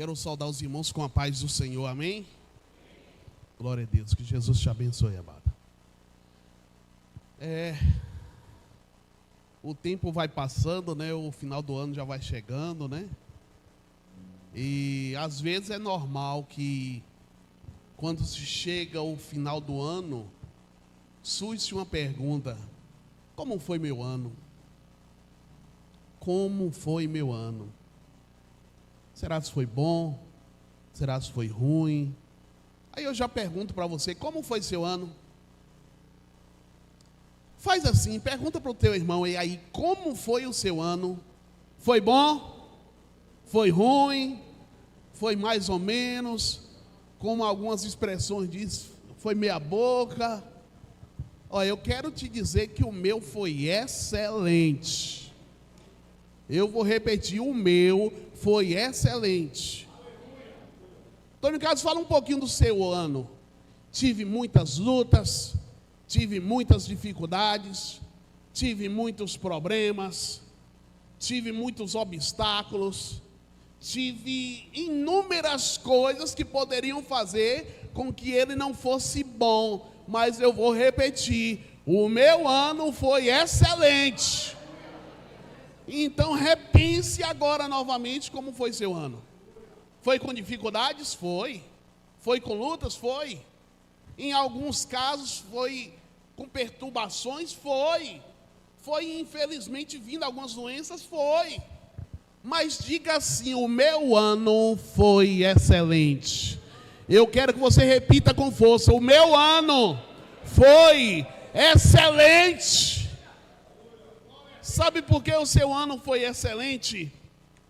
Quero saudar os irmãos com a paz do Senhor, amém? Glória a Deus, que Jesus te abençoe, amada. O tempo vai passando, né? O final do ano já vai chegando, né? E às vezes é normal que quando se chega o final do ano, surge uma pergunta: como foi meu ano? Como foi meu ano? Será que foi bom? Será que foi ruim? Aí eu já pergunto para você: como foi seu ano? Faz assim, pergunta para o teu irmão e aí, como foi o seu ano? Foi bom? Foi ruim? Foi mais ou menos? Como algumas expressões dizem, foi meia boca? Olha, eu quero te dizer que o meu foi excelente. Eu vou repetir, o meu foi excelente. Antônio Carlos, fala um pouquinho do seu ano. Tive muitas lutas, tive muitas dificuldades, tive muitos problemas, tive muitos obstáculos, tive inúmeras coisas que poderiam fazer com que ele não fosse bom, mas eu vou repetir, o meu ano foi excelente. Então repense agora novamente como foi seu ano. Foi com dificuldades? Foi. Foi com lutas? Foi. Em alguns casos foi com perturbações? Foi. Foi infelizmente vindo algumas doenças? Foi. Mas diga assim: o meu ano foi excelente. Eu quero que você repita com força: o meu ano foi excelente. Sabe por que o seu ano foi excelente?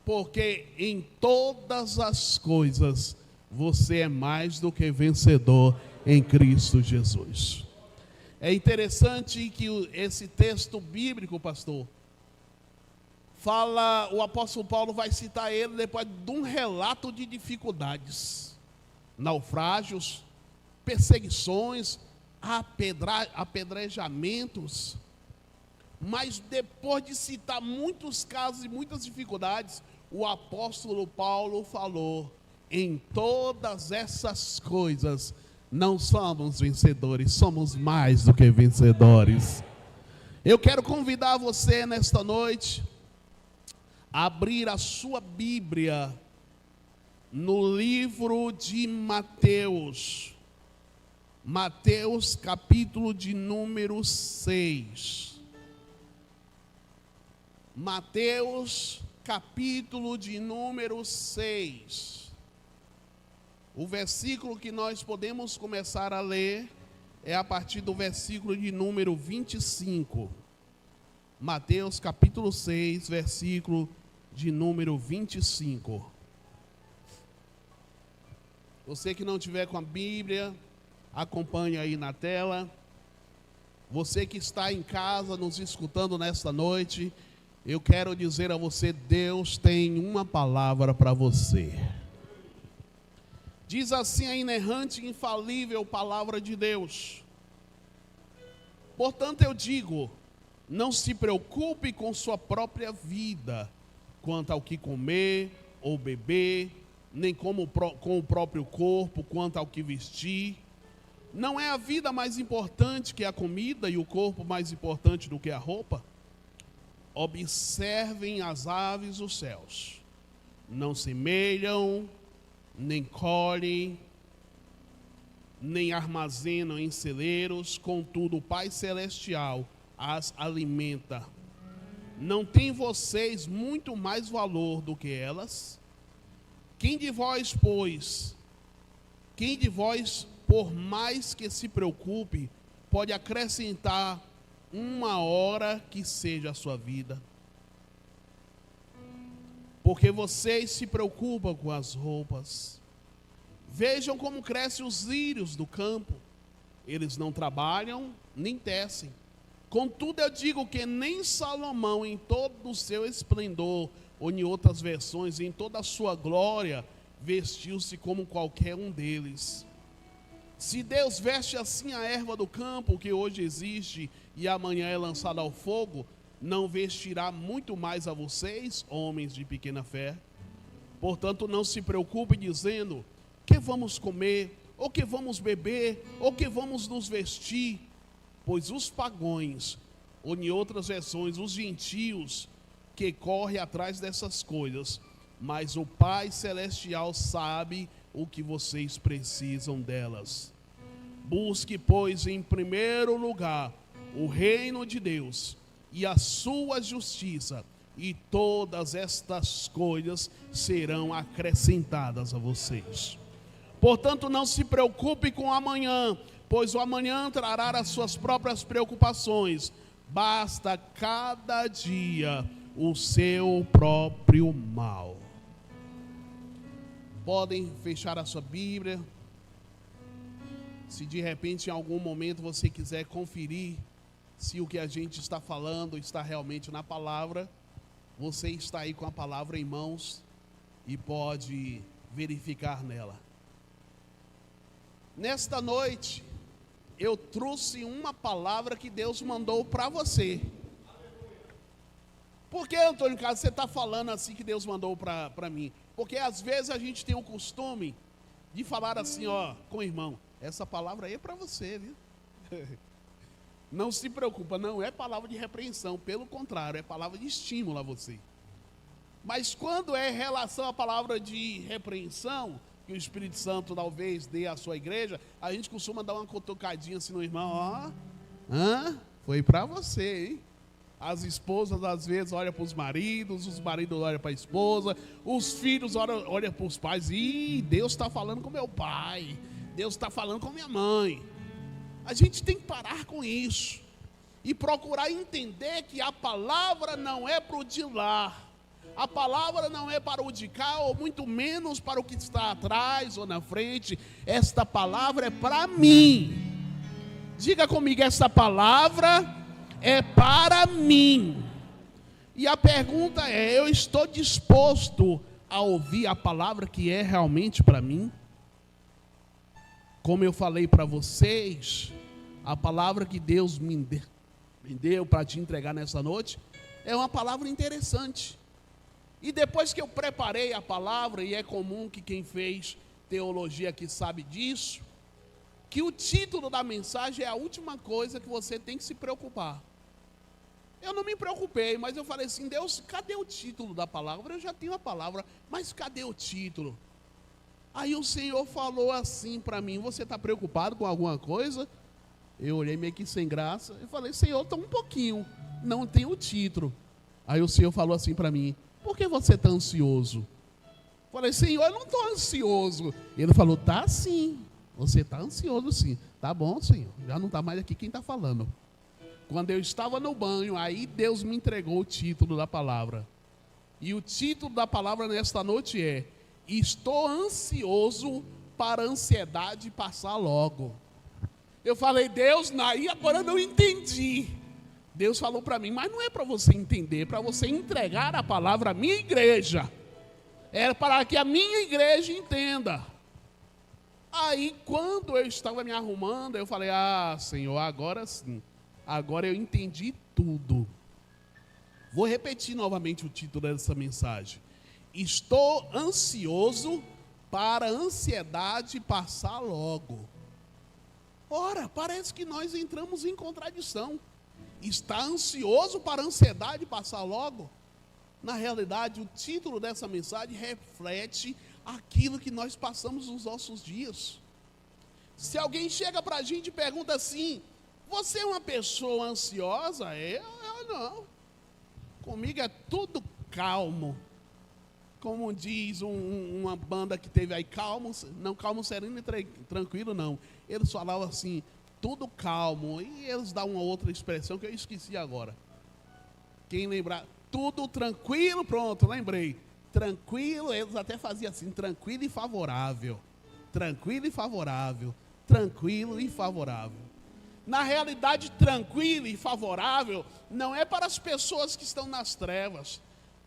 Porque em todas as coisas você é mais do que vencedor em Cristo Jesus. É interessante que esse texto bíblico, pastor, fala, o apóstolo Paulo vai citar ele depois de um relato de dificuldades, naufrágios, perseguições, apedrejamentos. Mas depois de citar muitos casos e muitas dificuldades, o apóstolo Paulo falou: em todas essas coisas não somos vencedores, somos mais do que vencedores. Eu quero convidar você nesta noite a abrir a sua Bíblia no livro de Mateus. Mateus, capítulo de número 6. Mateus, capítulo de número 6. O versículo que nós podemos começar a ler é a partir do versículo de número 25. Mateus, capítulo 6, versículo de número 25. Você que não tiver com a Bíblia, acompanhe aí na tela. Você que está em casa nos escutando nesta noite, eu quero dizer a você: Deus tem uma palavra para você. Diz assim a inerrante e infalível palavra de Deus: portanto eu digo, não se preocupe com sua própria vida, quanto ao que comer ou beber, nem com o próprio corpo, quanto ao que vestir. Não é a vida mais importante que a comida e o corpo mais importante do que a roupa? Observem as aves dos céus, não semeiam, nem colhem, nem armazenam em celeiros, contudo o Pai Celestial as alimenta. Não tem vocês muito mais valor do que elas? Quem de vós, por mais que se preocupe, pode acrescentar uma hora que seja a sua vida? Porque vocês se preocupam com as roupas. Vejam como crescem os lírios do campo. Eles não trabalham, nem tecem. Contudo eu digo que nem Salomão, em todo o seu esplendor, ou em outras versões, em toda a sua glória, vestiu-se como qualquer um deles. Se Deus veste assim a erva do campo, que hoje existe e amanhã é lançada ao fogo, não vestirá muito mais a vocês, homens de pequena fé? Portanto, não se preocupe dizendo: que vamos comer, ou que vamos beber, ou que vamos nos vestir, pois os pagãos, ou em outras versões, os gentios, que correm atrás dessas coisas, mas o Pai Celestial sabe o que vocês precisam delas. Busque, pois, em primeiro lugar o reino de Deus e a sua justiça, e todas estas coisas serão acrescentadas a vocês. Portanto, não se preocupe com o amanhã, pois o amanhã trará as suas próprias preocupações. Basta cada dia o seu próprio mal. Podem fechar a sua Bíblia. Se de repente em algum momento você quiser conferir se o que a gente está falando está realmente na palavra, você está aí com a palavra em mãos e pode verificar nela. Nesta noite, eu trouxe uma palavra que Deus mandou para você. Por que, Antônio Carlos, você está falando assim que Deus mandou para mim? Porque às vezes a gente tem o costume de falar assim, ó, com o irmão: essa palavra aí é para você, viu? Não se preocupa, não é palavra de repreensão, pelo contrário, é palavra de estímulo a você. Mas quando é em relação à palavra de repreensão, que o Espírito Santo talvez dê à sua igreja, a gente costuma dar uma cutucadinha assim no irmão: ó, foi para você, hein? As esposas às vezes olham para os maridos olham para a esposa, os filhos olham para os pais: ih, Deus está falando com meu pai, Deus está falando com minha mãe. A gente tem que parar com isso e procurar entender que a palavra não é para o de lá, a palavra não é para o de cá, ou muito menos para o que está atrás ou na frente. Esta palavra é para mim. Diga comigo: essa palavra é para mim. E a pergunta é: eu estou disposto a ouvir a palavra que é realmente para mim? Como eu falei para vocês, a palavra que Deus me deu para te entregar nessa noite é uma palavra interessante. E depois que eu preparei a palavra, e é comum que quem fez teologia aqui sabe disso, que o título da mensagem é a última coisa que você tem que se preocupar. Eu não me preocupei, mas eu falei assim: Deus, cadê o título da palavra? Eu já tenho a palavra, mas cadê o título? Aí o Senhor falou assim para mim: você está preocupado com alguma coisa? Eu olhei meio que sem graça, eu falei: Senhor, estou um pouquinho, não tem o título. Aí o Senhor falou assim para mim: por que você está ansioso? Eu falei: Senhor, eu não estou ansioso. Ele falou: tá sim, você está ansioso sim. Tá bom, Senhor, já não está mais aqui quem está falando. Quando eu estava no banho, aí Deus me entregou o título da palavra. E o título da palavra nesta noite é: estou ansioso para a ansiedade passar logo. Eu falei: Deus, aí agora eu não entendi. Deus falou para mim: mas não é para você entender, é para você entregar a palavra à minha igreja. É para que a minha igreja entenda. Aí quando eu estava me arrumando, eu falei: ah, Senhor, agora sim. Agora eu entendi tudo. Vou repetir novamente o título dessa mensagem: estou ansioso para a ansiedade passar logo. Ora, parece que nós entramos em contradição. Está ansioso para a ansiedade passar logo? Na realidade, o título dessa mensagem reflete aquilo que nós passamos nos nossos dias. Se alguém chega para a gente e pergunta assim: você é uma pessoa ansiosa? Eu não. Comigo é tudo calmo. Como diz uma banda que teve aí: calmo, não calmo, sereno e tranquilo, não. Eles falavam assim: tudo calmo. E eles dão uma outra expressão que eu esqueci agora. Quem lembrar? Tudo tranquilo, pronto, lembrei. Tranquilo, eles até faziam assim: tranquilo e favorável. Tranquilo e favorável. Tranquilo e favorável. Na realidade, tranquilo e favorável não é para as pessoas que estão nas trevas.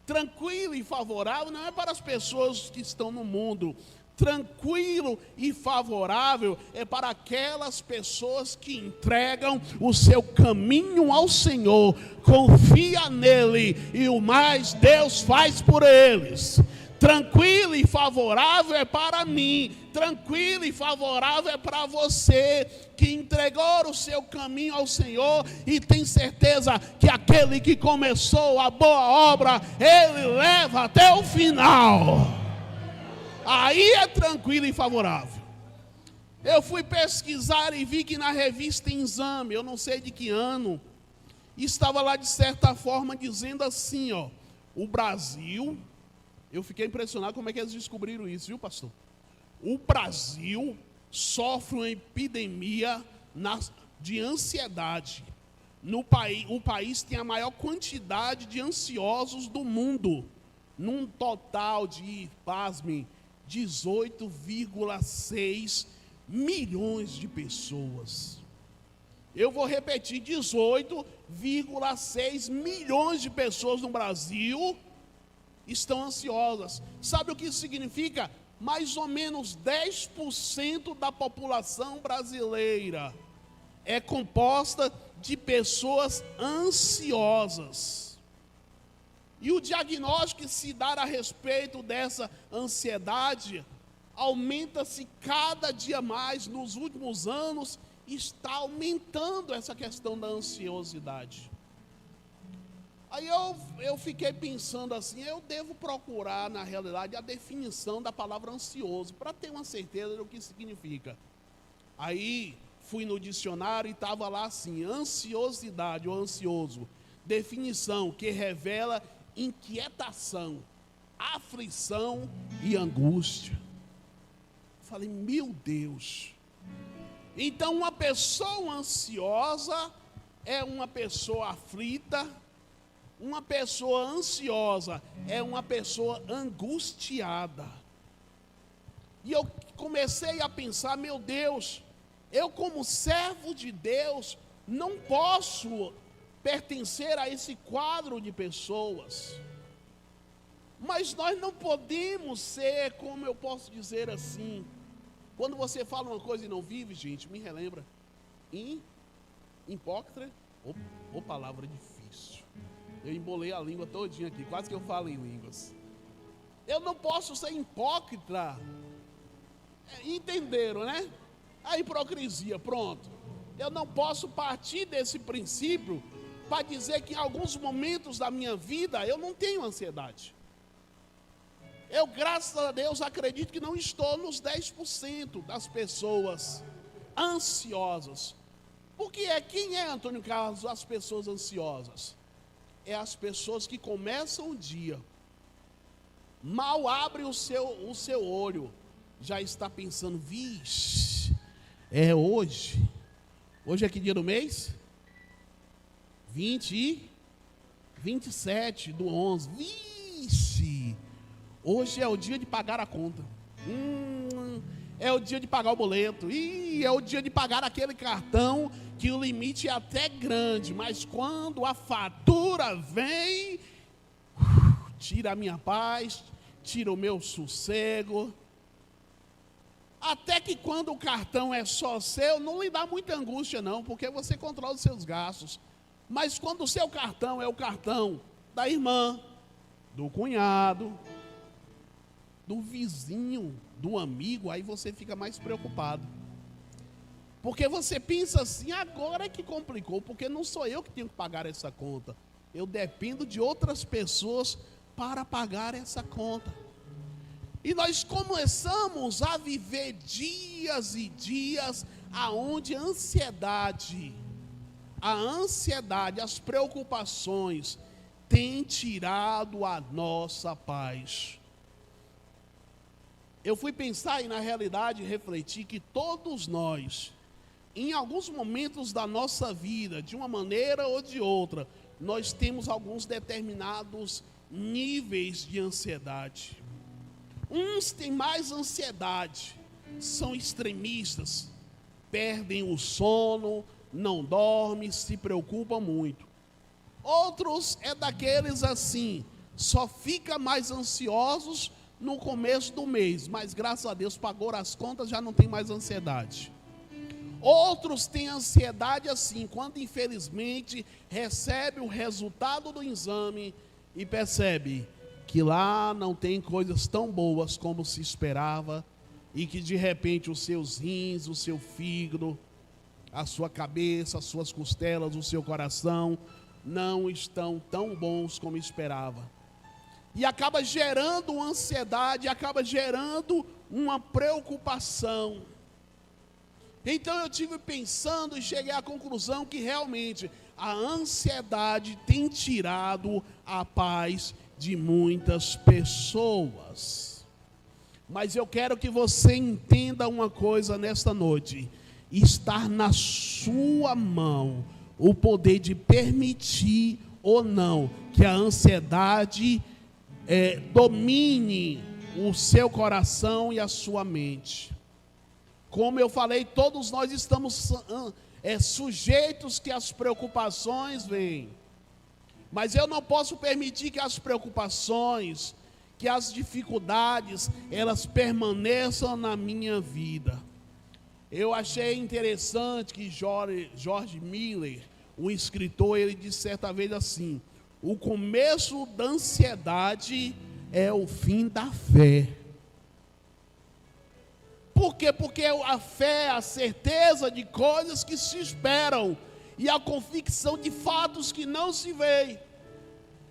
Tranquilo e favorável não é para as pessoas que estão no mundo. Tranquilo e favorável é para aquelas pessoas que entregam o seu caminho ao Senhor, confia nele, e o mais Deus faz por eles. Tranquilo e favorável é para mim, tranquilo e favorável é para você que entregou o seu caminho ao Senhor e tem certeza que aquele que começou a boa obra, Ele leva até o final. Aí é tranquilo e favorável. Eu fui pesquisar e vi que na revista Exame, eu não sei de que ano, estava lá de certa forma dizendo assim, ó, o Brasil... Eu fiquei impressionado como é que eles descobriram isso, viu, pastor? O Brasil sofre uma epidemia de ansiedade. O país tem a maior quantidade de ansiosos do mundo. Num total de, pasmem, 18,6 milhões de pessoas. Eu vou repetir, 18,6 milhões de pessoas no Brasil estão ansiosas. Sabe o que isso significa? Mais ou menos 10% da população brasileira é composta de pessoas ansiosas. E o diagnóstico que se dá a respeito dessa ansiedade aumenta-se cada dia mais. Nos últimos anos está aumentando essa questão da ansiosidade. Aí eu fiquei pensando assim, eu devo procurar, na realidade, a definição da palavra ansioso, para ter uma certeza do que significa. Aí fui no dicionário e estava lá assim, ansiosidade ou ansioso, definição que revela inquietação, aflição e angústia. Falei, meu Deus. Então uma pessoa ansiosa é uma pessoa aflita. Uma pessoa ansiosa é uma pessoa angustiada. E eu comecei a pensar, meu Deus, eu como servo de Deus, não posso pertencer a esse quadro de pessoas. Mas nós não podemos ser, como eu posso dizer assim, quando você fala uma coisa e não vive, gente, me relembra, hipócrita, ou palavra difícil. Eu embolei a língua todinha aqui, quase que eu falo em línguas. Eu não posso ser hipócrita. Entenderam, né? A hipocrisia, pronto. Eu não posso partir desse princípio para dizer que em alguns momentos da minha vida eu não tenho ansiedade. Eu, graças a Deus, acredito que não estou nos 10% das pessoas ansiosas. Porque quem é, Antônio Carlos, as pessoas ansiosas? É as pessoas que começam o dia, mal abrem o seu olho, já está pensando, vixe, é hoje é que dia do mês? 27 do 11, vixe, hoje é o dia de pagar a conta, é o dia de pagar o boleto, é o dia de pagar aquele cartão que o limite é até grande, mas quando a fatura vem, tira a minha paz, tira o meu sossego. Até que quando o cartão é só seu, não lhe dá muita angústia não, porque você controla os seus gastos. Mas quando o seu cartão é o cartão da irmã, do cunhado, do vizinho, do amigo, aí você fica mais preocupado. Porque você pensa assim, agora é que complicou, porque não sou eu que tenho que pagar essa conta. Eu dependo de outras pessoas para pagar essa conta. E nós começamos a viver dias e dias aonde a ansiedade, as preocupações têm tirado a nossa paz. Eu fui pensar e na realidade refletir que todos nós, em alguns momentos da nossa vida, de uma maneira ou de outra, nós temos alguns determinados níveis de ansiedade. Uns têm mais ansiedade, são extremistas, perdem o sono, não dormem, se preocupam muito. Outros é daqueles assim, só fica mais ansiosos no começo do mês, mas graças a Deus pagou as contas, já não tem mais ansiedade. Outros têm ansiedade assim, quando infelizmente recebe o resultado do exame e percebe que lá não tem coisas tão boas como se esperava, e que de repente os seus rins, o seu fígado, a sua cabeça, as suas costelas, o seu coração não estão tão bons como esperava. E acaba gerando uma ansiedade, acaba gerando uma preocupação. Então eu tive pensando e cheguei à conclusão que realmente a ansiedade tem tirado a paz de muitas pessoas. Mas eu quero que você entenda uma coisa nesta noite: está na sua mão o poder de permitir ou não que a ansiedade domine o seu coração e a sua mente. Como eu falei, todos nós estamos sujeitos que as preocupações vêm. Mas eu não posso permitir que as preocupações, que as dificuldades, elas permaneçam na minha vida. Eu achei interessante que George Miller, um escritor, ele disse certa vez assim: o começo da ansiedade é o fim da fé. Por quê? Porque a fé é a certeza de coisas que se esperam e a convicção de fatos que não se veem.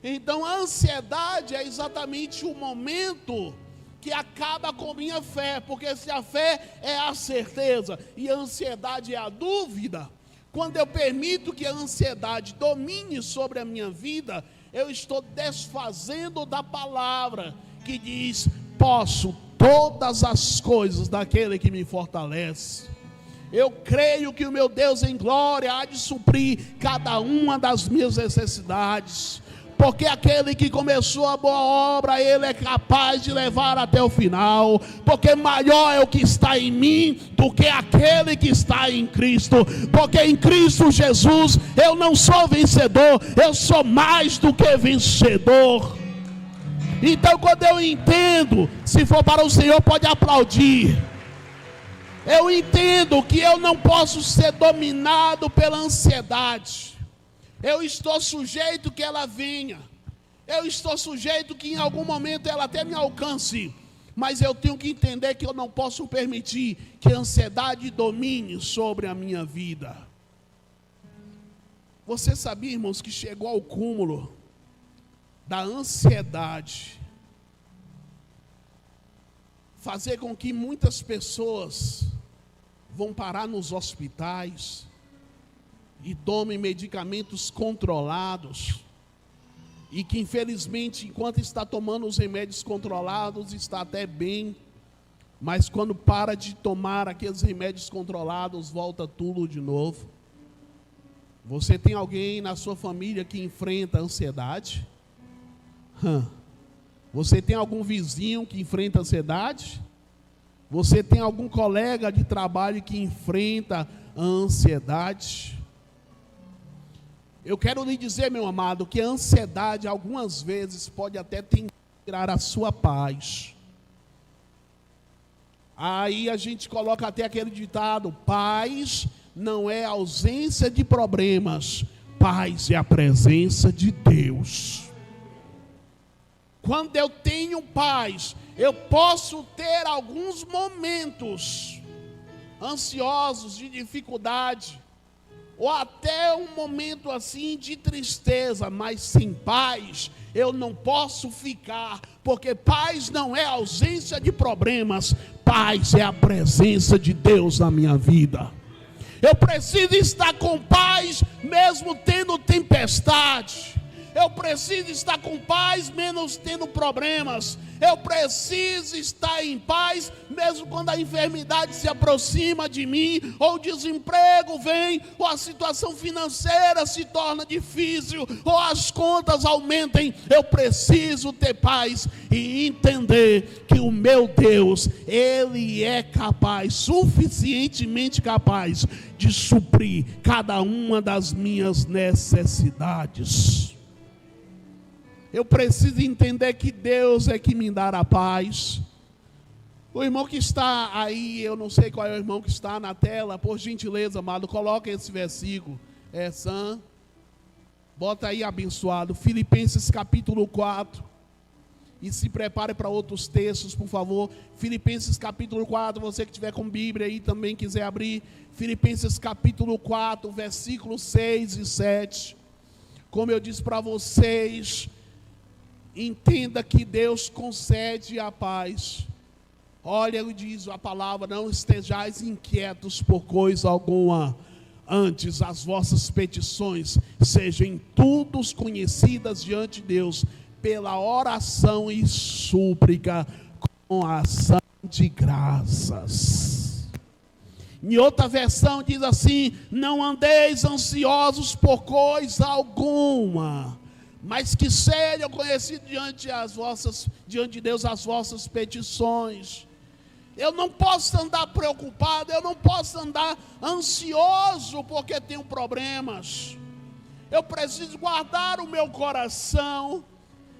Então a ansiedade é exatamente o momento que acaba com minha fé, porque se a fé é a certeza e a ansiedade é a dúvida, quando eu permito que a ansiedade domine sobre a minha vida, eu estou desfazendo da palavra que diz: posso todas as coisas daquele que me fortalece. Eu creio que o meu Deus em glória há de suprir cada uma das minhas necessidades, porque aquele que começou a boa obra, ele é capaz de levar até o final, porque maior é o que está em mim do que aquele que está em Cristo, porque em Cristo Jesus eu não sou vencedor, eu sou mais do que vencedor. Então quando eu entendo, se for para o Senhor pode aplaudir, eu entendo que eu não posso ser dominado pela ansiedade. Eu estou sujeito que ela venha, eu estou sujeito que em algum momento ela até me alcance, mas eu tenho que entender que eu não posso permitir que a ansiedade domine sobre a minha vida. Você sabia, irmãos, que chegou ao cúmulo da ansiedade fazer com que muitas pessoas vão parar nos hospitais e tomem medicamentos controlados, e que infelizmente, enquanto está tomando os remédios controlados, está até bem, mas quando para de tomar aqueles remédios controlados, volta tudo de novo. Você tem alguém na sua família que enfrenta a ansiedade? Você tem algum vizinho que enfrenta a ansiedade? Você tem algum colega de trabalho que enfrenta a ansiedade? Eu quero lhe dizer, meu amado, que a ansiedade algumas vezes pode até tentar tirar a sua paz. Aí a gente coloca até aquele ditado: paz não é ausência de problemas, paz é a presença de Deus. Quando eu tenho paz, eu posso ter alguns momentos ansiosos, de dificuldade, ou até um momento assim de tristeza, mas sem paz eu não posso ficar, porque paz não é ausência de problemas, paz é a presença de Deus na minha vida. Eu preciso estar com paz mesmo tendo tempestade. Eu preciso estar com paz, menos tendo problemas. Eu preciso estar em paz, mesmo quando a enfermidade se aproxima de mim, ou o desemprego vem, ou a situação financeira se torna difícil, ou as contas aumentem. Eu preciso ter paz e entender que o meu Deus, Ele é capaz, suficientemente capaz, de suprir cada uma das minhas necessidades. Eu preciso entender que Deus é que me dá a paz. O irmão que está aí, eu não sei qual é o irmão que está na tela, por gentileza, amado, coloca esse versículo. Sam, bota aí, abençoado, Filipenses capítulo 4. e se prepare para outros textos, por favor. Filipenses capítulo 4, você que tiver com Bíblia aí também quiser abrir. Filipenses capítulo 4, versículos 6 e 7. Como eu disse para vocês, entenda que Deus concede a paz. Olha, diz a palavra, não estejais inquietos por coisa alguma. Antes as vossas petições sejam em tudo conhecidas diante de Deus, pela oração e súplica, com a ação de graças. Em outra versão diz assim: não andeis ansiosos por coisa alguma, mas que sejam conhecidos diante de Deus as vossas petições. Eu não posso andar preocupado, eu não posso andar ansioso porque tenho problemas. Eu preciso guardar o meu coração,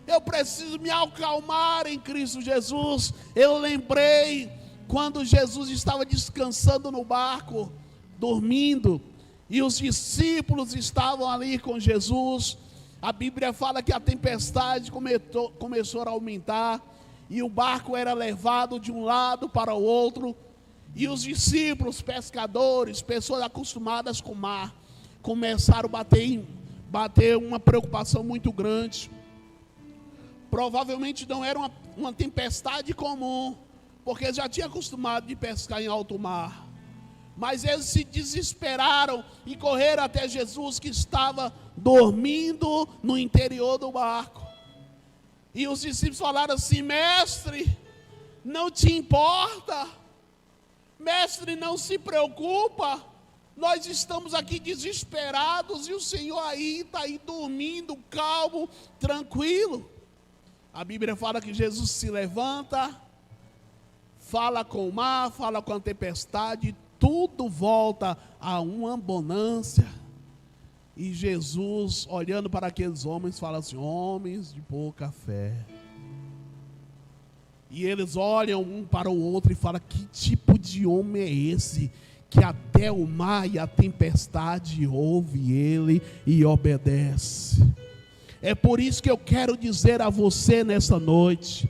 eu preciso me acalmar em Cristo Jesus. Eu lembrei quando Jesus estava descansando no barco, dormindo, e os discípulos estavam ali com Jesus. A Bíblia fala que a tempestade começou a aumentar, e o barco era levado de um lado para o outro, e os discípulos, pescadores, pessoas acostumadas com o mar, começaram a bater uma preocupação muito grande. Provavelmente não era uma tempestade comum, porque já tinha acostumado de pescar em alto mar. Mas eles se desesperaram e correram até Jesus, que estava dormindo no interior do barco. E os discípulos falaram assim: mestre, não te importa? Mestre, não se preocupa? Nós estamos aqui desesperados e o Senhor aí está aí dormindo, calmo, tranquilo. A Bíblia fala que Jesus se levanta, fala com o mar, fala com a tempestade, tudo volta a uma bonança. E Jesus, olhando para aqueles homens, fala assim: homens de pouca fé. E eles olham um para o outro e falam: que tipo de homem é esse, que até o mar e a tempestade ouve ele e obedece? É por isso que eu quero dizer a você nessa noite,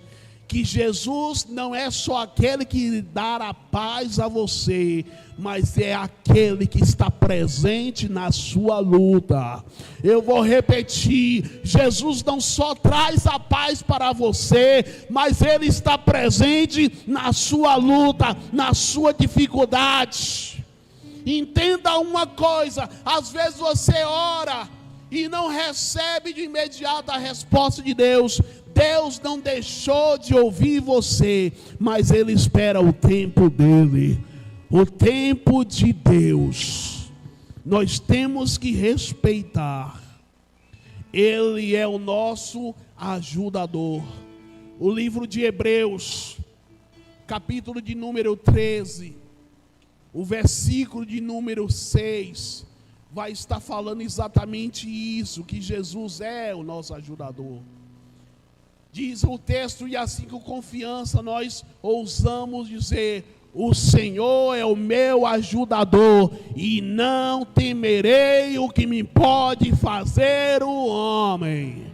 que Jesus não é só aquele que dá a paz a você, mas é aquele que está presente na sua luta. Eu vou repetir: Jesus não só traz a paz para você, mas Ele está presente na sua luta, na sua dificuldade. Entenda uma coisa: às vezes você ora e não recebe de imediato a resposta de Deus. Deus não deixou de ouvir você, mas Ele espera o tempo dEle, o tempo de Deus. Nós temos que respeitar. Ele é o nosso ajudador. O livro de Hebreus, capítulo de número 13, o versículo de número 6, vai estar falando exatamente isso, que Jesus é o nosso ajudador. Diz o texto: e assim com confiança nós ousamos dizer: o Senhor é o meu ajudador, e não temerei o que me pode fazer o homem.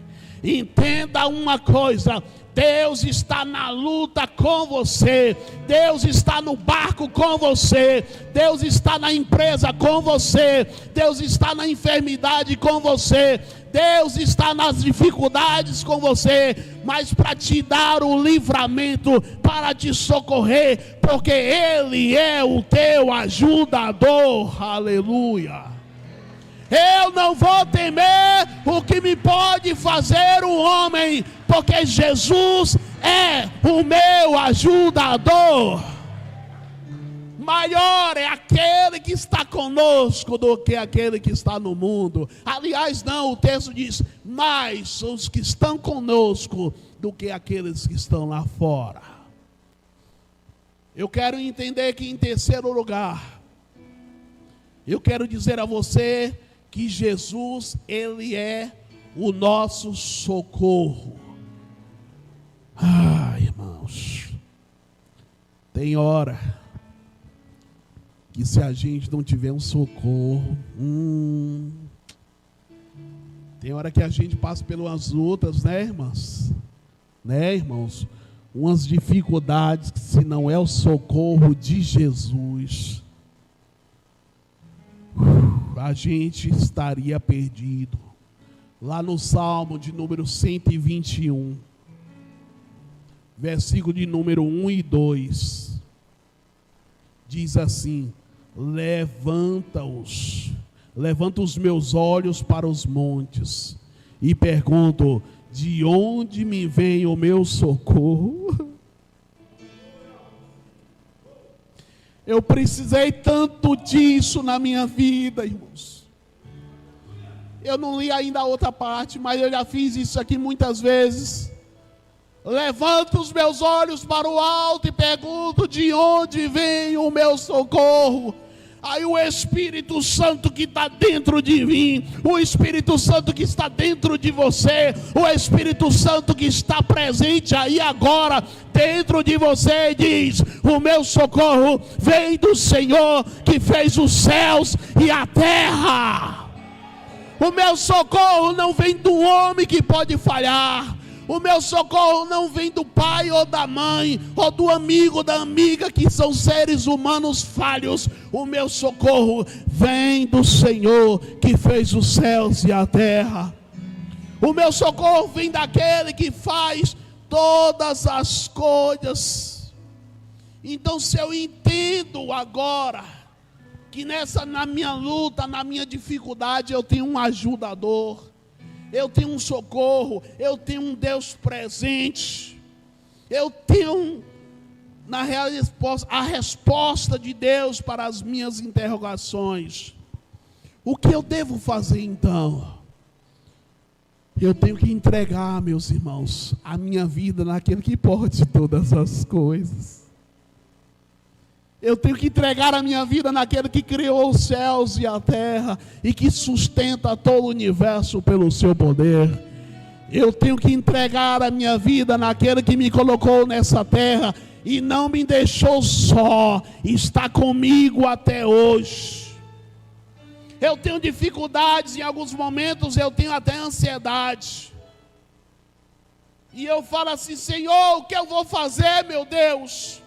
Entenda uma coisa: Deus está na luta com você, Deus está no barco com você, Deus está na empresa com você, Deus está na enfermidade com você, Deus está nas dificuldades com você, mas para te dar o livramento, para te socorrer, porque Ele é o teu ajudador. Aleluia. Eu não vou temer o que me pode fazer o homem, porque Jesus é o meu ajudador. Maior é aquele que está conosco do que aquele que está no mundo. Aliás, não, o texto diz: mais são os que estão conosco do que aqueles que estão lá fora. Eu quero entender que, em terceiro lugar, eu quero dizer a você que Jesus, Ele é o nosso socorro. Irmãos, tem hora que se a gente não tiver um socorro, tem hora que a gente passa pelas lutas, né, irmãs? né, irmãos? Umas dificuldades que, se não é o socorro de Jesus, a gente estaria perdido. Lá no Salmo de número 121, versículo de número 1 e 2, diz assim: levanta os meus olhos para os montes, e pergunto, de onde me vem o meu socorro? Eu precisei tanto disso na minha vida, irmãos. Eu não li ainda a outra parte, mas eu já fiz isso aqui muitas vezes. Levanto os meus olhos para o alto e pergunto, de onde vem o meu socorro? Aí o Espírito Santo que está dentro de mim, o Espírito Santo que está dentro de você, o Espírito Santo que está presente aí agora dentro de você, diz: o meu socorro vem do Senhor que fez os céus e a terra. O meu socorro não vem do homem que pode falhar. O meu socorro não vem do pai ou da mãe, ou do amigo ou da amiga, que são seres humanos falhos. O meu socorro vem do Senhor que fez os céus e a terra. O meu socorro vem daquele que faz todas as coisas. Então, se eu entendo agora que na minha luta, na minha dificuldade, eu tenho um ajudador, eu tenho um socorro, eu tenho um Deus presente, eu tenho a resposta de Deus para as minhas interrogações. O que eu devo fazer então? Eu tenho que entregar, meus irmãos, a minha vida naquele que pode todas as coisas. Eu tenho que entregar a minha vida naquele que criou os céus e a terra e que sustenta todo o universo pelo seu poder. Eu tenho que entregar a minha vida naquele que me colocou nessa terra e não me deixou só, está comigo até hoje. Eu tenho dificuldades, em alguns momentos eu tenho até ansiedade. E eu falo assim: Senhor, o que eu vou fazer, meu Deus?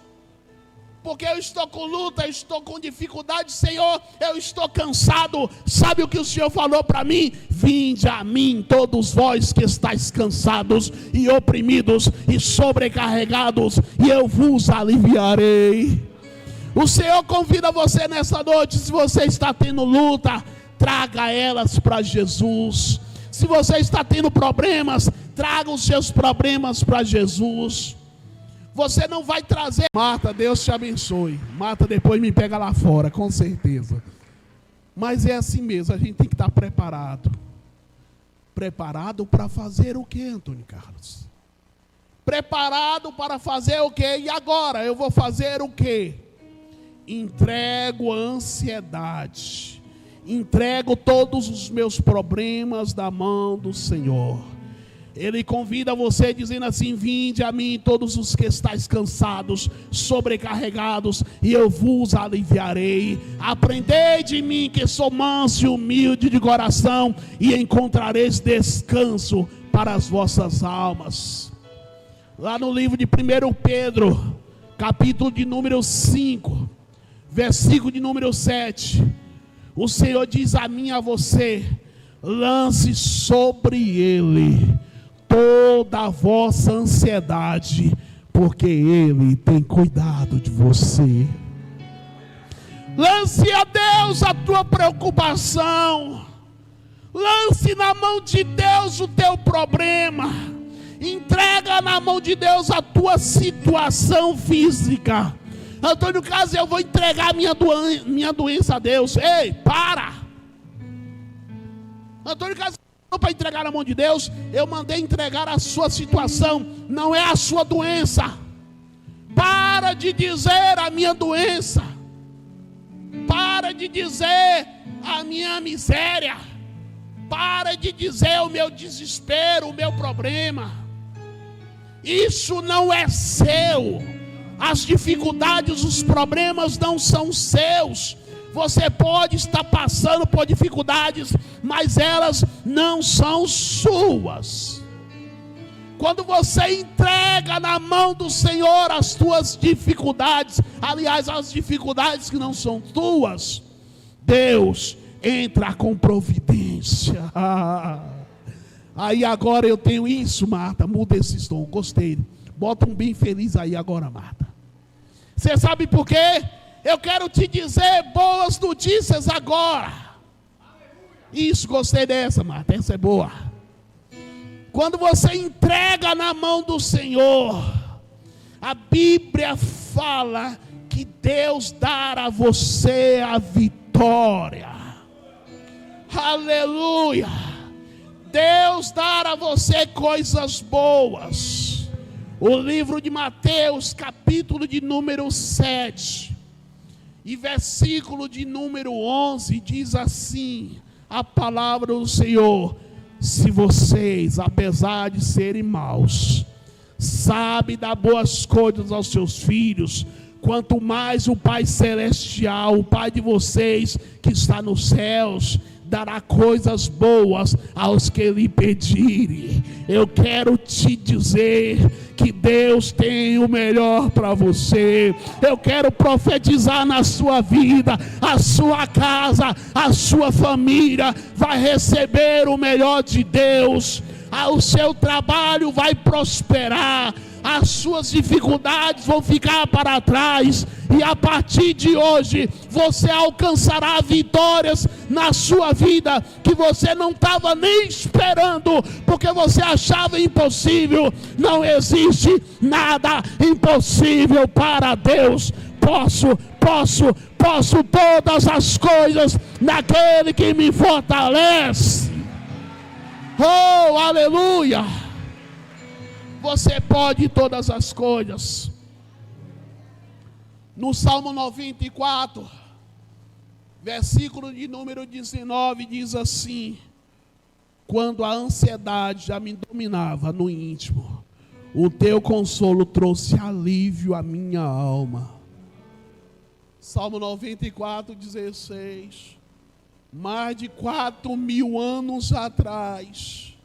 Porque eu estou com luta, eu estou com dificuldade, Senhor, eu estou cansado. Sabe o que o Senhor falou para mim? Vinde a mim, todos vós que estáis cansados e oprimidos e sobrecarregados, e eu vos aliviarei. O Senhor convida você nessa noite. Se você está tendo luta, traga elas para Jesus. Se você está tendo problemas, traga os seus problemas para Jesus. Você não vai trazer. Marta, Deus te abençoe. Marta depois me pega lá fora, com certeza. Mas é assim mesmo, a gente tem que estar preparado. Preparado para fazer o que, Antônio Carlos? Preparado para fazer o que? E agora, eu vou fazer o que? Entrego a ansiedade. Entrego todos os meus problemas na mão do Senhor. Ele convida você dizendo assim: vinde a mim todos os que estáis cansados, sobrecarregados, e eu vos aliviarei. Aprendei de mim, que sou manso e humilde de coração, e encontrareis descanso para as vossas almas. Lá no livro de 1 Pedro, capítulo de número 5, versículo de número 7, o Senhor diz a mim e a você: lance sobre ele toda a vossa ansiedade, porque ele tem cuidado de você. Lance a Deus a tua preocupação. Lance na mão de Deus o teu problema. Entrega na mão de Deus a tua situação física. Antônio Carlos, eu vou entregar minha doença a Deus. Ei, para! Antônio Carlos, para entregar na mão de Deus, eu mandei entregar a sua situação, não é a sua doença. Para de dizer a minha doença. Para de dizer a minha miséria. Para de dizer o meu desespero, o meu problema. Isso não é seu. As dificuldades, os problemas não são seus. Você pode estar passando por dificuldades, mas elas não são suas. Quando você entrega na mão do Senhor as tuas dificuldades, aliás, as dificuldades que não são tuas, Deus entra com providência. Aí agora eu tenho isso, Marta, muda esse tom, gostei. Bota um bem feliz aí agora, Marta. Você sabe por quê? Eu quero te dizer boas notícias agora. Isso, gostei dessa, Marta, essa é boa. Quando você entrega na mão do Senhor, a Bíblia fala que Deus dará a você a vitória. Aleluia! Deus dará a você coisas boas. O livro de Mateus, capítulo de número 7, e versículo de número 11, diz assim, a palavra do Senhor: se vocês, apesar de serem maus, sabem dar boas coisas aos seus filhos, quanto mais o Pai Celestial, o Pai de vocês que está nos céus, dará coisas boas aos que lhe pedirem. Eu quero te dizer que Deus tem o melhor para você. Eu quero profetizar na sua vida, a sua casa, a sua família vai receber o melhor de Deus. O seu trabalho vai prosperar, as suas dificuldades vão ficar para trás, e a partir de hoje você alcançará vitórias na sua vida que você não estava nem esperando, porque você achava impossível. Não existe nada impossível para Deus. Posso todas as coisas naquele que me fortalece. Oh, aleluia! Você pode todas as coisas. No Salmo 94, versículo de número 19, diz assim: quando a ansiedade já me dominava no íntimo, o teu consolo trouxe alívio à minha alma. Salmo 94, 16. Mais de 4.000 anos atrás,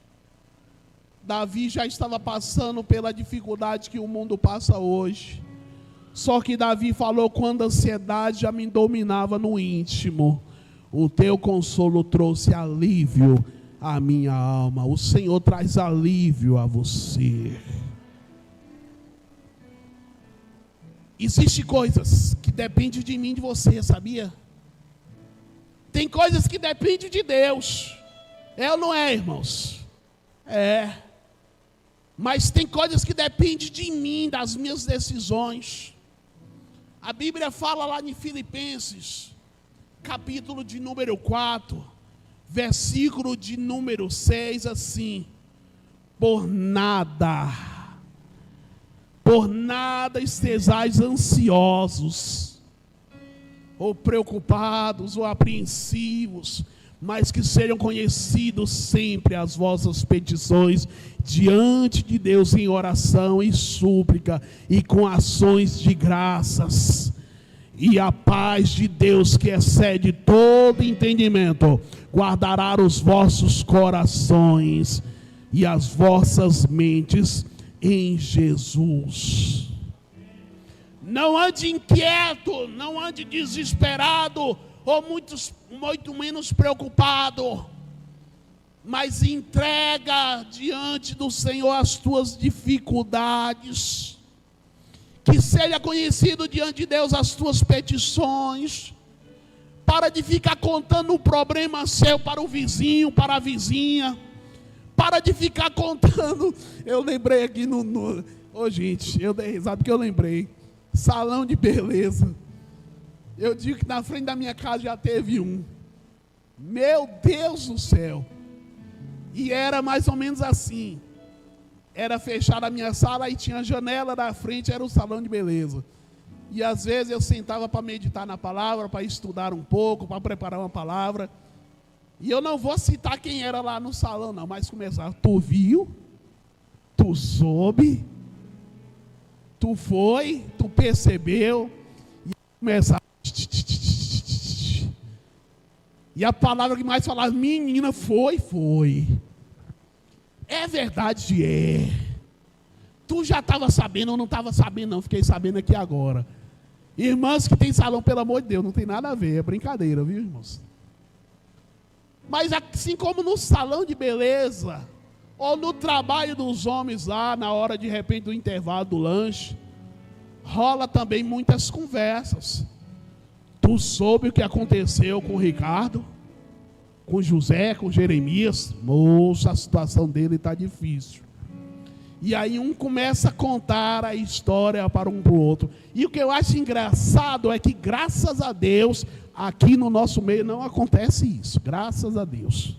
Davi já estava passando pela dificuldade que o mundo passa hoje. Só que Davi falou: quando a ansiedade já me dominava no íntimo, o teu consolo trouxe alívio à minha alma. O Senhor traz alívio a você. Existem coisas que dependem de mim e de você, sabia? Tem coisas que dependem de Deus. É ou não é, irmãos? É. Mas tem coisas que dependem de mim, das minhas decisões. A Bíblia fala lá em Filipenses, capítulo de número 4, versículo de número 6, assim: por nada estejais ansiosos, ou preocupados, ou apreensivos, mas que sejam conhecidos sempre as vossas petições diante de Deus em oração e súplica e com ações de graças. E a paz de Deus, que excede todo entendimento, guardará os vossos corações e as vossas mentes em Jesus. Não ande inquieto, não ande desesperado, ou muito menos preocupado, mas entrega diante do Senhor as tuas dificuldades, que seja conhecido diante de Deus as tuas petições. Para de ficar contando um problema seu para o vizinho, para a vizinha. Para de ficar contando. Eu lembrei aqui gente, eu dei risada porque eu lembrei. Salão de beleza. Eu digo que na frente da minha casa já teve um. Meu Deus do céu. E era mais ou menos assim. Era fechada a minha sala e tinha a janela da frente, era o salão de beleza. E às vezes eu sentava para meditar na palavra, para estudar um pouco, para preparar uma palavra. E eu não vou citar quem era lá no salão não, mas começava: tu viu? Tu soube? Tu foi? Tu percebeu? E começava. E a palavra que mais falava: menina, foi. É verdade, é. Tu já estava sabendo ou não estava sabendo não? Fiquei sabendo aqui agora. Irmãs que tem salão, pelo amor de Deus, não tem nada a ver, é brincadeira, viu, irmãos? Mas assim como no salão de beleza, ou no trabalho dos homens lá, na hora de repente do intervalo do lanche, rola também muitas conversas. Tu soube o que aconteceu com o Ricardo, com José, com Jeremias? Moça, a situação dele está difícil. E aí um começa a contar a história para um para o outro. E o que eu acho engraçado é que, graças a Deus, aqui no nosso meio não acontece isso. Graças a Deus.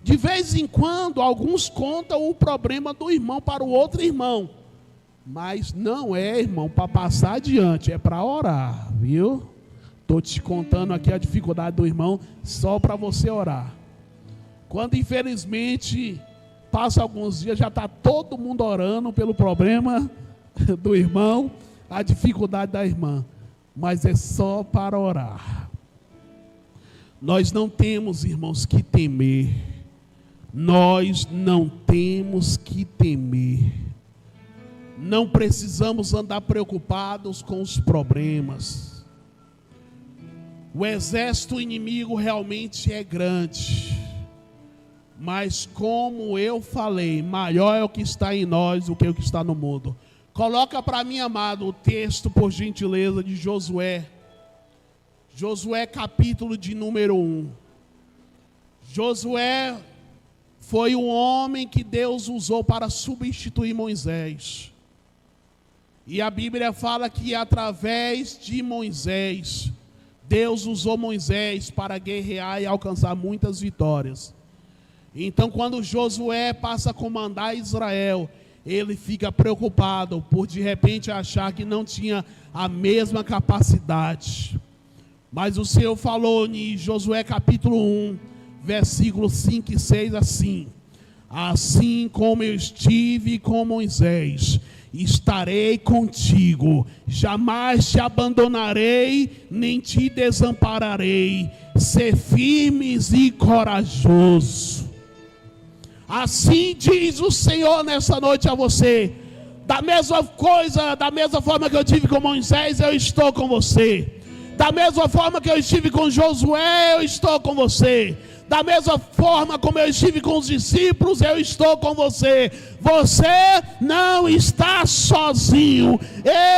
De vez em quando, alguns contam o problema do irmão para o outro irmão. Mas não é, irmão, para passar adiante, é para orar, viu? Estou te contando aqui a dificuldade do irmão só para você orar. Quando, infelizmente, passa alguns dias, já está todo mundo orando pelo problema do irmão, a dificuldade da irmã. Mas é só para orar. Nós não temos, irmãos, que temer. Nós não temos que temer. Não precisamos andar preocupados com os problemas. O exército inimigo realmente é grande. Mas como eu falei, maior é o que está em nós do que o que está no mundo. Coloca para mim, amado, o texto, por gentileza, de Josué. Josué, capítulo de número 1. Josué foi o homem que Deus usou para substituir Moisés. E a Bíblia fala que através de Moisés, Deus usou Moisés para guerrear e alcançar muitas vitórias. Então, quando Josué passa a comandar Israel, ele fica preocupado por de repente achar que não tinha a mesma capacidade. Mas o Senhor falou em Josué capítulo 1, versículos 5 e 6 assim: assim como eu estive com Moisés, estarei contigo, jamais te abandonarei, nem te desampararei. Ser firmes e corajoso. Assim diz o Senhor nessa noite a você. Da mesma coisa, da mesma forma que eu tive com Moisés, eu estou com você. Da mesma forma que eu estive com Josué, eu estou com você. Da mesma forma como eu estive com os discípulos, eu estou com você. Você não está sozinho.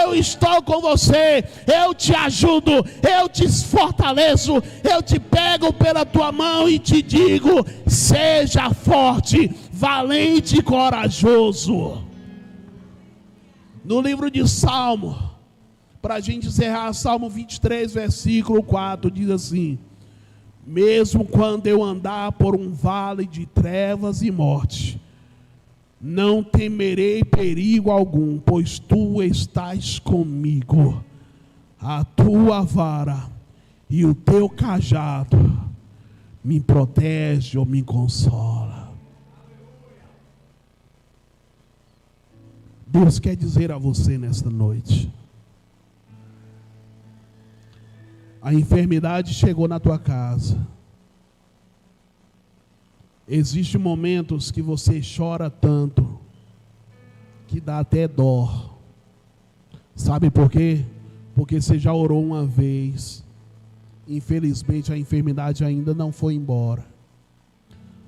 Eu estou com você. Eu te ajudo. Eu te fortaleço. Eu te pego pela tua mão e te digo: seja forte, valente e corajoso. No livro de Salmo, para a gente encerrar, Salmo 23, versículo 4, diz assim: mesmo quando eu andar por um vale de trevas e morte, não temerei perigo algum, pois tu estás comigo. A tua vara e o teu cajado me protege ou me consola. Deus quer dizer a você nesta noite: a enfermidade chegou na tua casa. Existem momentos que você chora tanto que dá até dó. Sabe por quê? Porque você já orou uma vez. Infelizmente a enfermidade ainda não foi embora.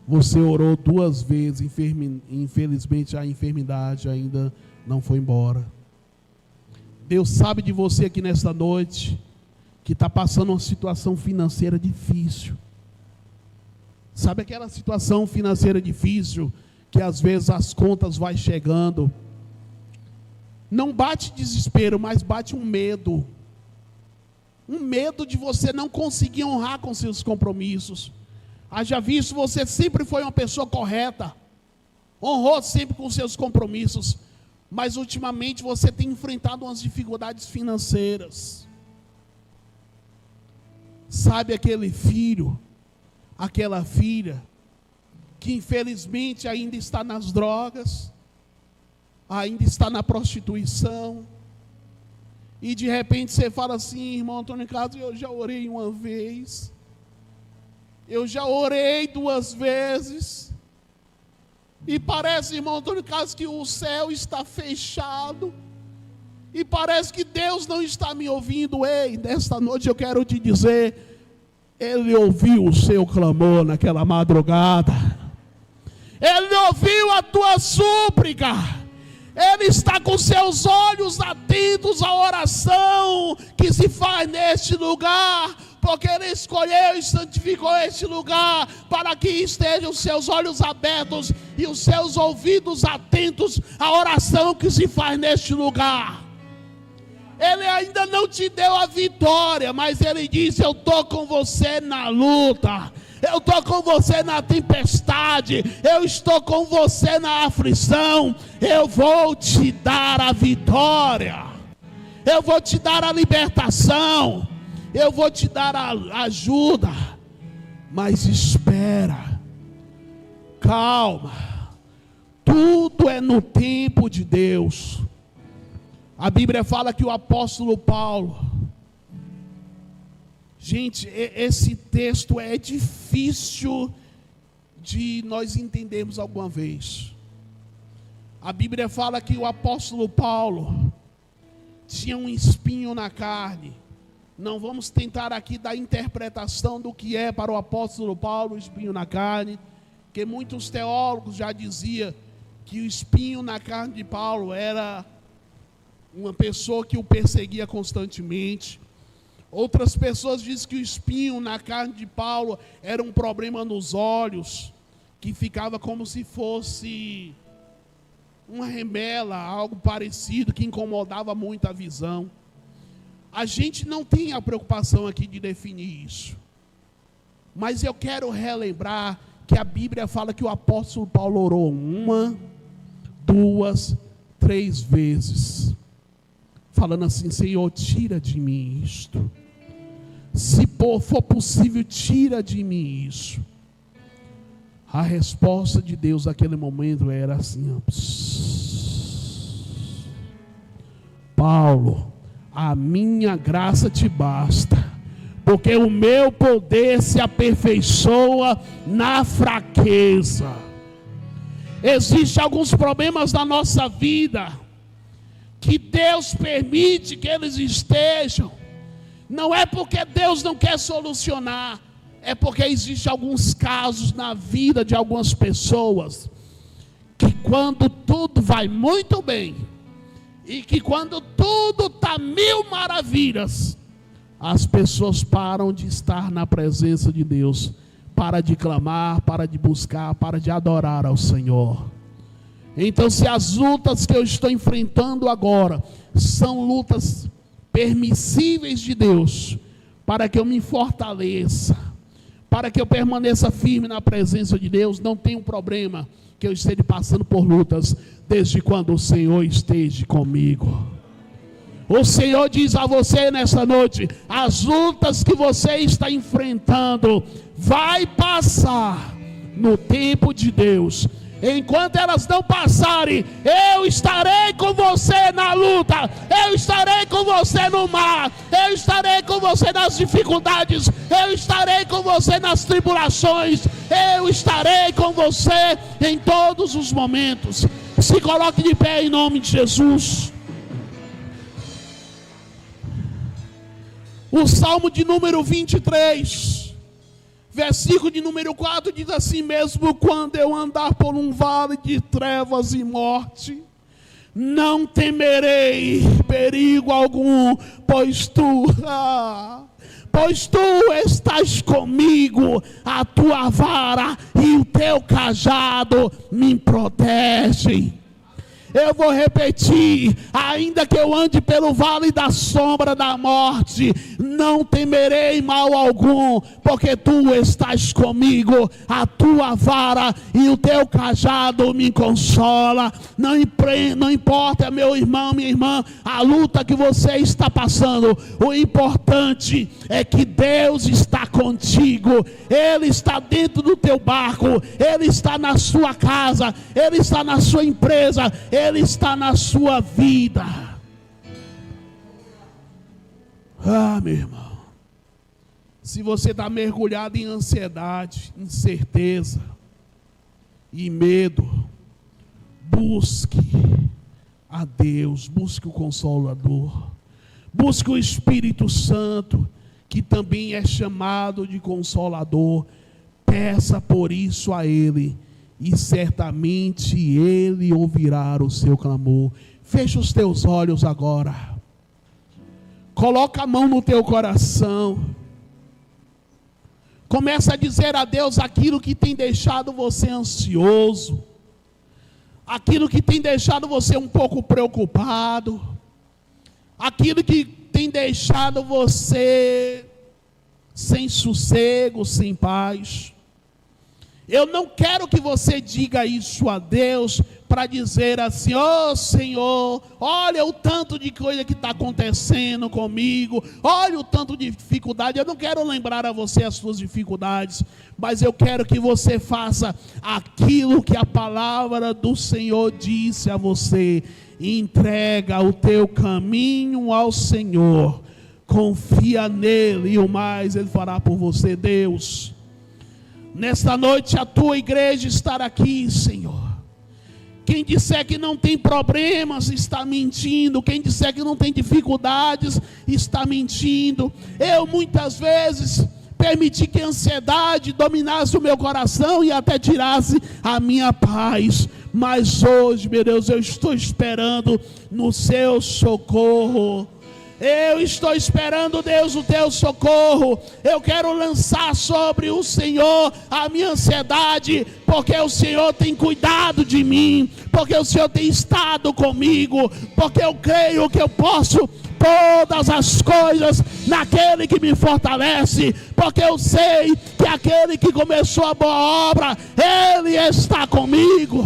Você orou 2 vezes. Infelizmente a enfermidade ainda não foi embora. Deus sabe de você aqui nesta noite, que está passando uma situação financeira difícil. Sabe aquela situação financeira difícil, que às vezes as contas vai chegando. Não bate desespero, mas bate um medo. Um medo de você não conseguir honrar com seus compromissos. Haja visto, você sempre foi uma pessoa correta. Honrou sempre com seus compromissos. Mas ultimamente você tem enfrentado umas dificuldades financeiras. Sabe aquele filho, aquela filha, que infelizmente ainda está nas drogas, ainda está na prostituição, e de repente você fala assim: irmão Antônio Carlos, eu já orei uma vez, eu já orei 2 vezes, E parece, irmão Antônio Carlos, que o céu está fechado. E parece que Deus não está me ouvindo. Ei, nesta noite eu quero te dizer, Ele ouviu o seu clamor naquela madrugada. Ele ouviu a tua súplica. Ele está com seus olhos atentos à oração que se faz neste lugar, porque Ele escolheu e santificou este lugar para que estejam os seus olhos abertos e os seus ouvidos atentos à oração que se faz neste lugar. Ele ainda não te deu a vitória, mas Ele disse: eu estou com você na luta, eu estou com você na tempestade, eu estou com você na aflição. Eu vou te dar a vitória, eu vou te dar a libertação, eu vou te dar a ajuda. Mas espera, calma, tudo é no tempo de Deus. A Bíblia fala que o apóstolo Paulo, gente, esse texto é difícil de nós entendermos alguma vez. A Bíblia fala que o apóstolo Paulo tinha um espinho na carne. Não vamos tentar aqui dar interpretação do que é para o apóstolo Paulo o espinho na carne, porque muitos teólogos já diziam que o espinho na carne de Paulo era uma pessoa que o perseguia constantemente. Outras pessoas dizem que o espinho na carne de Paulo era um problema nos olhos, que ficava como se fosse uma remela, algo parecido, que incomodava muito a visão. A gente não tem a preocupação aqui de definir isso, mas eu quero relembrar que a Bíblia fala que o apóstolo Paulo orou 1, 2, 3 vezes, falando assim: Senhor, tira de mim isto. Se for possível, tira de mim isso. A resposta de Deus naquele momento era assim: Paulo, a minha graça te basta, porque o meu poder se aperfeiçoa na fraqueza. Existem alguns problemas na nossa vida que Deus permite que eles estejam. Não é porque Deus não quer solucionar, é porque existem alguns casos na vida de algumas pessoas, que quando tudo vai muito bem, e que quando tudo está 1000 maravilhas, as pessoas param de estar na presença de Deus, para de clamar, para de buscar, para de adorar ao Senhor. Então, se as lutas que eu estou enfrentando agora são lutas permissíveis de Deus, para que eu me fortaleça, para que eu permaneça firme na presença de Deus, não tem um problema que eu esteja passando por lutas, desde quando o Senhor esteja comigo. O Senhor diz a você nessa noite: as lutas que você está enfrentando vai passar no tempo de Deus. Enquanto elas não passarem, eu estarei com você na luta, eu estarei com você no mar, eu estarei com você nas dificuldades, eu estarei com você nas tribulações, eu estarei com você em todos os momentos. Se coloque de pé em nome de Jesus. O Salmo de número 23, versículo de número 4 diz assim: mesmo quando eu andar por um vale de trevas e morte, não temerei perigo algum, pois tu estás comigo, a tua vara e o teu cajado me protegem. Eu vou repetir: ainda que eu ande pelo vale da sombra da morte, não temerei mal algum, porque tu estás comigo, a tua vara e o teu cajado me consola. Não importa, meu irmão, minha irmã, a luta que você está passando, o importante é que Deus está contigo, Ele está dentro do teu barco, Ele está na sua casa, Ele está na sua empresa, Ele está na sua vida. Meu irmão, se você está mergulhado em ansiedade, incerteza e medo, Busque a Deus, busque o Consolador, busque o Espírito Santo, que também é chamado de Consolador. Peça por isso a Ele, e certamente Ele ouvirá o seu clamor. Fecha os teus olhos agora, coloca a mão no teu coração, começa a dizer a Deus aquilo que tem deixado você ansioso, aquilo que tem deixado você um pouco preocupado, aquilo que tem deixado você sem sossego, sem paz. Eu não quero que você diga isso a Deus para dizer assim: ó Senhor, olha o tanto de coisa que está acontecendo comigo, olha o tanto de dificuldade. Eu não quero lembrar a você as suas dificuldades, mas eu quero que você faça aquilo que a palavra do Senhor disse a você: entrega o teu caminho ao Senhor, confia nele e o mais Ele fará por você. Deus, nesta noite a tua igreja estará aqui, Senhor. Quem disser que não tem problemas está mentindo. Quem disser que não tem dificuldades está mentindo. Eu muitas vezes permiti que a ansiedade dominasse o meu coração e até tirasse a minha paz. Mas hoje, meu Deus, eu estou esperando no seu socorro. Eu estou esperando, Deus, o teu socorro. Eu quero lançar sobre o Senhor a minha ansiedade, porque o Senhor tem cuidado de mim, porque o Senhor tem estado comigo, porque eu creio que eu posso todas as coisas naquele que me fortalece, porque eu sei que aquele que começou a boa obra, Ele está comigo.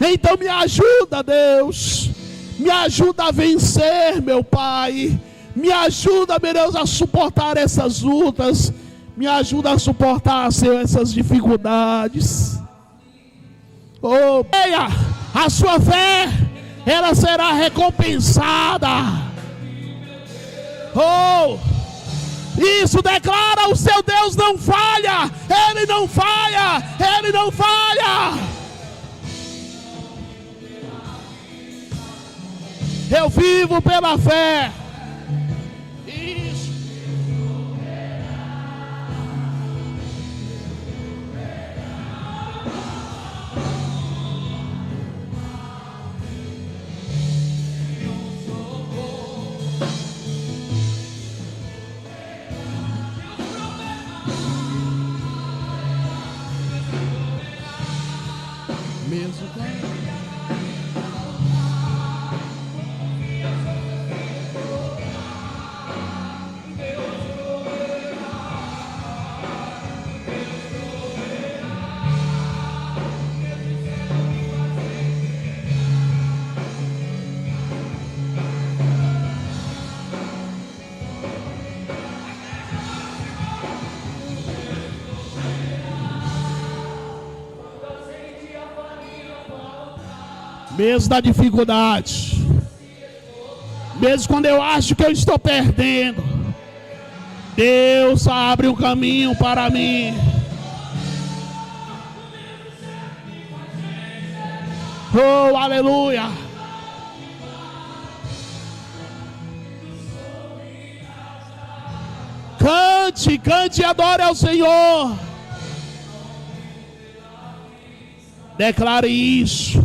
Então me ajuda, Deus. Me ajuda a vencer, meu Pai. Me ajuda, meu Deus, a suportar essas lutas. Me ajuda a suportar, Senhor, essas dificuldades. Oh, creia, a sua fé, ela será recompensada. Oh, isso declara: o seu Deus não falha. Ele não falha. Ele não falha. Eu vivo pela fé. Isso. Mesmo com mesmo da dificuldade, mesmo quando eu acho que eu estou perdendo, Deus abre um caminho para mim. Oh, aleluia. Cante, cante e adore ao Senhor. Declare isso.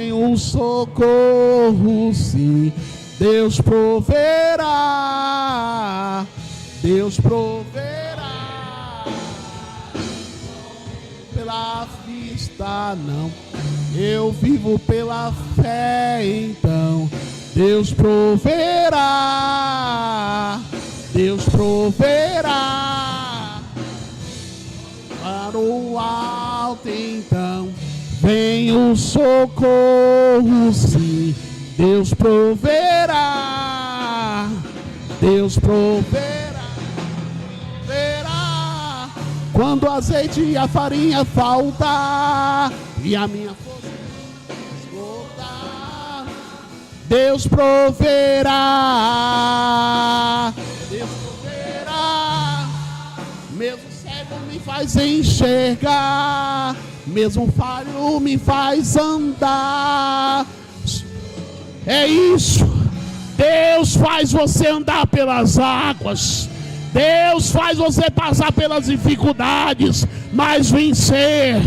O socorro, sim, Deus proverá, Deus proverá. Pela vista não, eu vivo pela fé, então Deus proverá, Deus proverá. Para o alto, então vem o socorro, sim, Deus proverá, Deus proverá, proverá. Quando o azeite e a farinha faltar e a minha força Deus proverá. Deus proverá. Mesmo cego me faz enxergar, mesmo falho me faz andar. É isso. Deus faz você andar pelas águas. Deus faz você passar pelas dificuldades, mas vencer.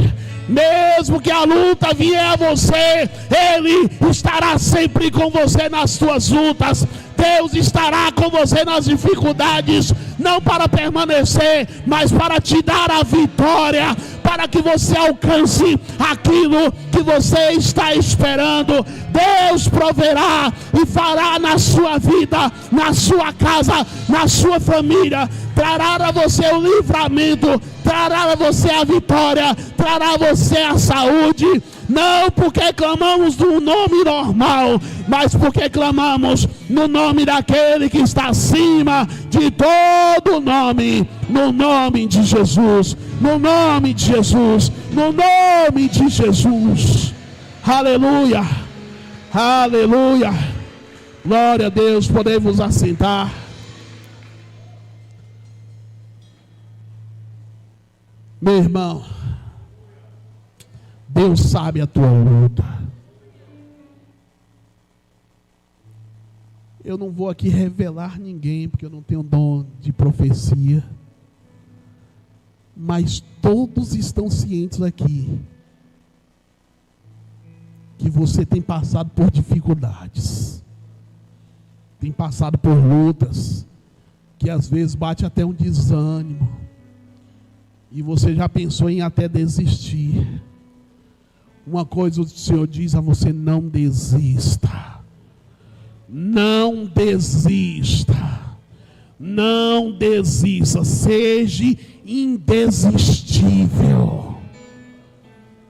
Mesmo que a luta vier a você, Ele estará sempre com você nas suas lutas. Deus estará com você nas dificuldades, não para permanecer, mas para te dar a vitória, para que você alcance aquilo que você está esperando. Deus proverá e fará na sua vida, na sua casa, na sua família. Trará a você o livramento, trará a você a vitória, trará a você a saúde. Não porque clamamos no nome normal, mas porque clamamos no nome daquele que está acima de todo nome. No nome de Jesus, no nome de Jesus, no nome de Jesus. Aleluia, aleluia. Glória a Deus, podemos assentar. Meu irmão, Deus sabe a tua luta. Eu não vou aqui revelar ninguém, porque eu não tenho dom de profecia. Mas todos estão cientes aqui que você tem passado por dificuldades, tem passado por lutas, que às vezes bate até um desânimo, e você já pensou em até desistir. Uma coisa o Senhor diz a você: não desista. Não desista. Não desista. Seja indesistível.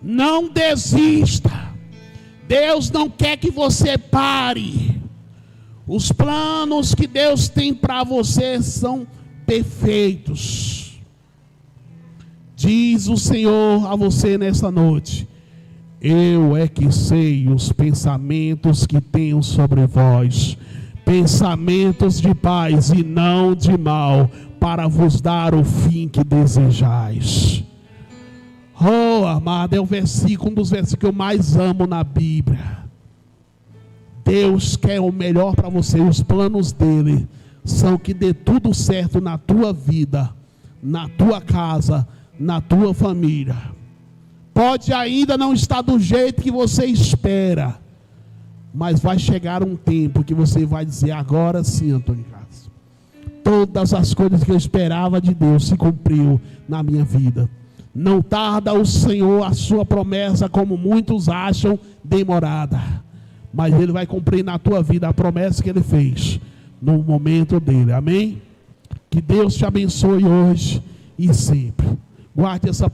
Não desista. Deus não quer que você pare. Os planos que Deus tem para você são perfeitos. Diz o Senhor a você nesta noite: eu é que sei os pensamentos que tenho sobre vós, pensamentos de paz e não de mal, para vos dar o fim que desejais. Oh, amado, é um versículo, um dos versículos que eu mais amo na Bíblia. Deus quer o melhor para você. Os planos dele são que dê tudo certo na tua vida, na tua casa, na tua família. Pode ainda não estar do jeito que você espera, mas vai chegar um tempo que você vai dizer: agora sim, Antônio Carlos, todas as coisas que eu esperava de Deus se cumpriu na minha vida. Não tarda o Senhor a sua promessa, como muitos acham demorada, mas Ele vai cumprir na tua vida a promessa que Ele fez no momento dele. Amém? Que Deus te abençoe hoje e sempre. Guarde essa palavra.